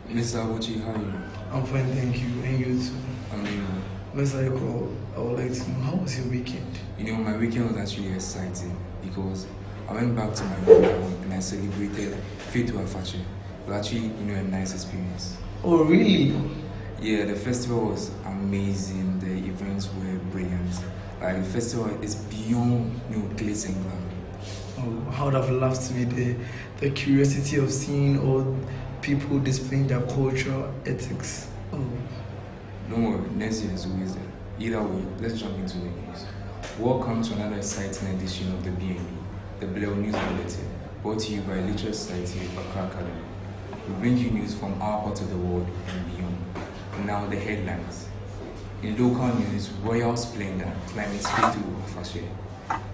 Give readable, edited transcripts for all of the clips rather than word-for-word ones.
Mr. Abuchi, how are you? I'm fine, thank you. And you too? I'm doing well. Mr. Eko, I would like to know, how was your weekend? My weekend was actually exciting because I went back to my home and I celebrated Faith Afache. It was actually, a nice experience. Oh, really? Yeah, the festival was amazing. The events were brilliant. Like, the festival is beyond, glitz and glamour. Oh, I would have loved to be there. The curiosity of seeing all people displaying their cultural ethics. Oh. Don't worry, next year is always there. Either way, let's jump into the news. Welcome to another exciting edition of the BNB, the Bleoo News Bulletin, brought to you by Literate Society of Accra Academy. We bring you news from our part of the world and beyond. Now the headlines. In local news, Royal Splendor climbing straight to Afashe.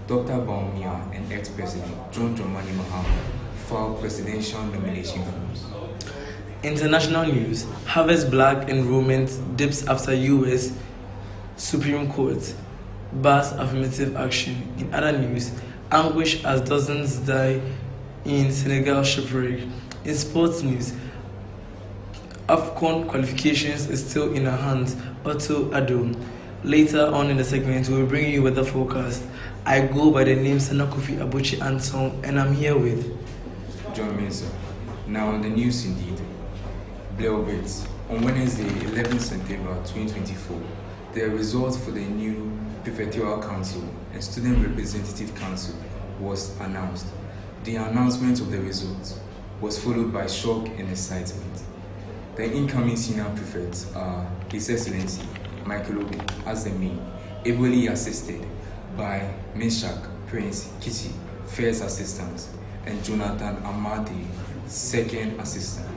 Dr. Baumia and ex-president John Dramani Mahama filed presidential nomination forms. International news, Harvest Black enrollment dips after U.S. Supreme Court bars affirmative action. In other news, anguish as dozens die in Senegal shipwreck. In sports news, AFCON qualifications is still in our hands. Otto Addo. Later on in the segment, we will bring you weather forecast. I go by the name Sana Kofi Abuchi Anton, and I'm here with John Mensah. Now on the news indeed. Bleoo bets. On Wednesday, 11 September 2024, the results for the new Prefectural Council and Student Representative Council was announced. The announcement of the results was followed by shock and excitement. The incoming senior prefects are His Excellency Michael Obi as the main, ably assisted by Meshach Prince Kichi, first assistant, and Jonathan Amadi, second assistant.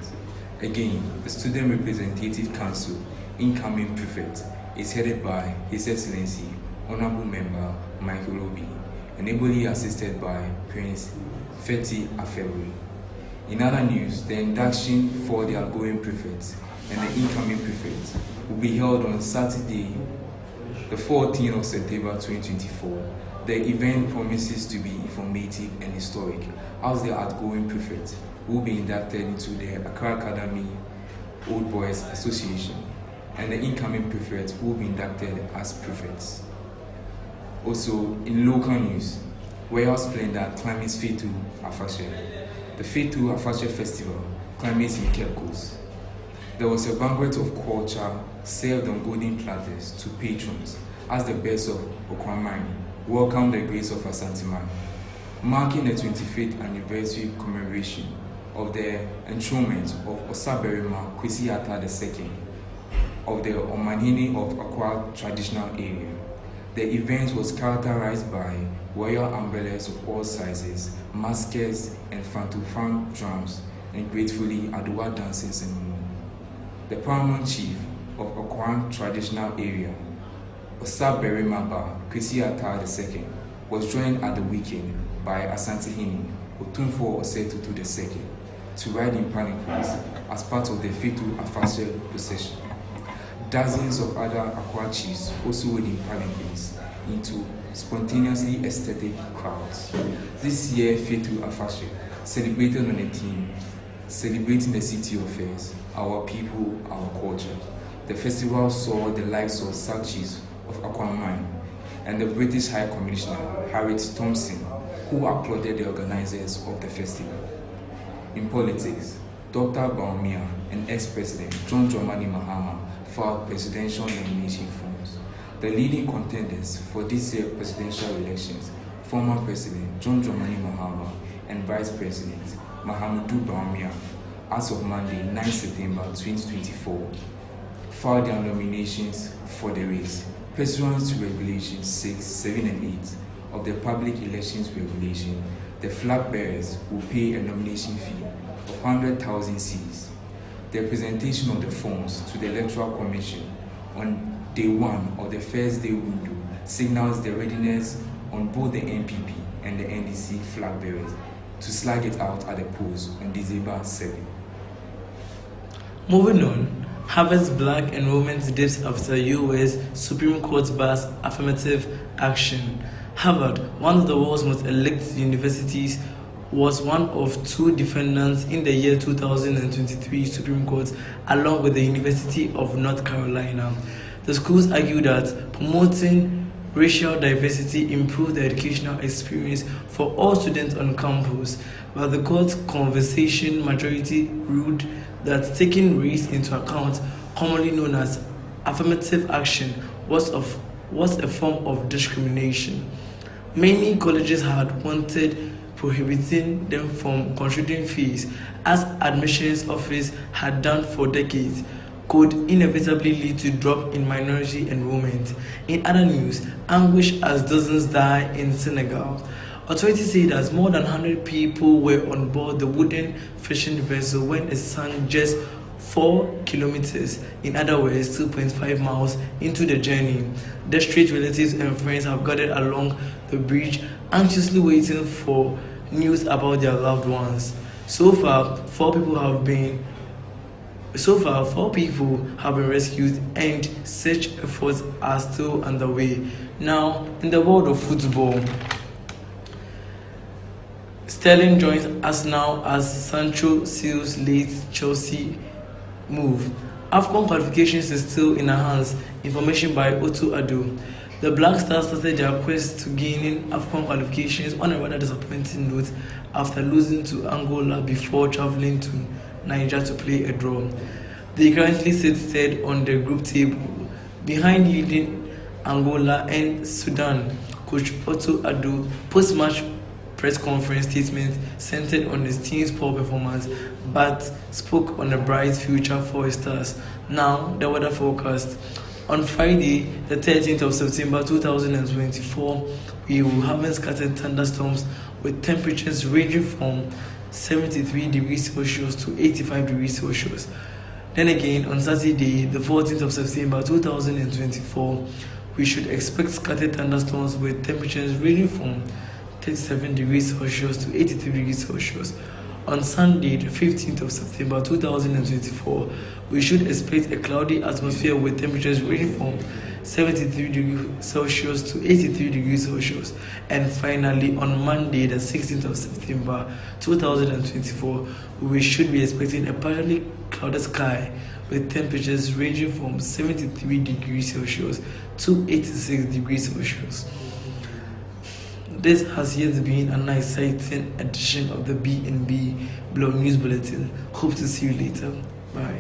Again, the Student Representative Council incoming prefect is headed by His Excellency Honorable Member Michael Obi, and ably assisted by Prince Feti Afewi. In other news, the induction for the outgoing prefect and the incoming prefect will be held on Saturday, the 14th of September 2024. The event promises to be informative and historic, as the outgoing prefect will be inducted into the Accra Academy Old Boys Association, and the incoming prefect will be inducted as prefects. Also, in local news, Royal Splendor climbing Faith Afashe. The Faith Afashe Festival climbs in Cape Coast. There was a banquet of culture served on golden platters to patrons as the best of Okwamine welcomed the grace of Asanteman, marking the 25th anniversary commemoration of the enthronement of Osaberima Kwesi Atta II of the Omanhene of Accra traditional area. The event was characterized by royal umbrellas of all sizes, maskets and fantufan drums, and gratefully Aduwa dances and more. The paramount chief of Akwan traditional area, Osaberima Kwesi Atta II, was joined at the weekend by Asantehene Otunfo Osetutu II to ride in palanquins as part of the Fitu Afashe procession. Dozens of other Akwa chiefs also rode in palanquins into spontaneously aesthetic crowds. This year, Fitu Afashe celebrated on a theme celebrating the city affairs, our people, our culture. The festival saw the likes of South Chiefs of Aquaman and the British High Commissioner Harriet Thompson, who applauded the organizers of the festival. In politics, Dr. Baumia and ex-president John Dramani Mahama filed presidential nomination forms. The leading contenders for this year's presidential elections, former President John Dramani Mahama and Vice President Mahamudu Baumia, as of Monday, 9 September 2024, filed their nominations for the race, pursuant to Regulations 6, 7, and 8 of the Public Elections Regulation. The flag bearers will pay a nomination fee of 100,000 cedis. The presentation of the forms to the Electoral Commission on day one of the first day window signals the readiness on both the NPP and the NDC flag bearers to slug it out at the polls on December 7. Moving on, Harvest Black enrollment dips after U.S. Supreme Court bars affirmative action. Harvard, one of the world's most elite universities, was one of two defendants in the year 2023 Supreme Court, along with the University of North Carolina. The schools argue that promoting racial diversity improved the educational experience for all students on campus, but the court's conversation majority ruled that taking race into account, commonly known as affirmative action, was a form of discrimination. Many colleges had wanted prohibiting them from contributing fees, as admissions office had done for decades, could inevitably lead to drop in minority enrollment. In other news, anguish as dozens die in Senegal. Authorities say that more than 100 people were on board the wooden fishing vessel when it sank just 4 kilometers, in other words 2.5 miles, into the journey. Distraught relatives and friends have gathered along the bridge, anxiously waiting for news about their loved ones. So far, 4 people have been rescued and search efforts are still underway. Now, in the world of football, Sterling joins Arsenal as Sancho seals late Chelsea move. AFCON qualifications is still in our hands. Information by Otto Addo. The Black Stars started their quest to gaining AFCON qualifications on a rather disappointing note after losing to Angola before travelling to Niger to play a draw. They currently sit third on the group table, behind leading Angola and Sudan. Coach Otto Addo post-match press conference statement centered on his team's poor performance, but spoke on a bright future for his stars. Now, the weather forecast. On Friday, the 13th of September 2024, we will have scattered thunderstorms with temperatures ranging from 73 degrees Celsius to 85 degrees Celsius. Then again, on Saturday, the 14th of September 2024, we should expect scattered thunderstorms with temperatures ranging from 37 degrees Celsius to 83 degrees Celsius. On Sunday, the 15th of September 2024, we should expect a cloudy atmosphere with temperatures ranging from 73 degrees Celsius to 83 degrees Celsius. And finally, on Monday, the 16th of September 2024, we should be expecting a partly clouded sky with temperatures ranging from 73 degrees Celsius to 86 degrees Celsius. This has yet been an exciting edition of the B&B Bleoo News Bulletin. Hope to see you later. Bye.